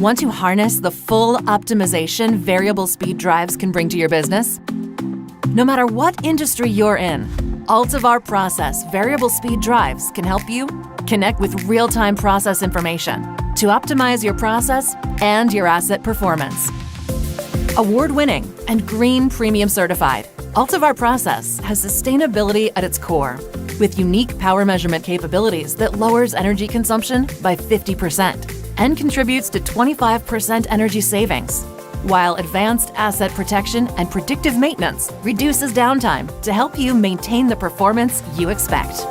Want to harness the full optimization variable speed drives can bring to your business? No matter what industry you're in, Altivar Process variable speed drives can help you connect with real-time process information to optimize your process and your asset performance. Award-winning and green premium certified, Altivar Process has sustainability at its core with unique power measurement capabilities that lowers energy consumption by 50% and contributes to 25% energy savings, while advanced asset protection and predictive maintenance reduces downtime to help you maintain the performance you expect.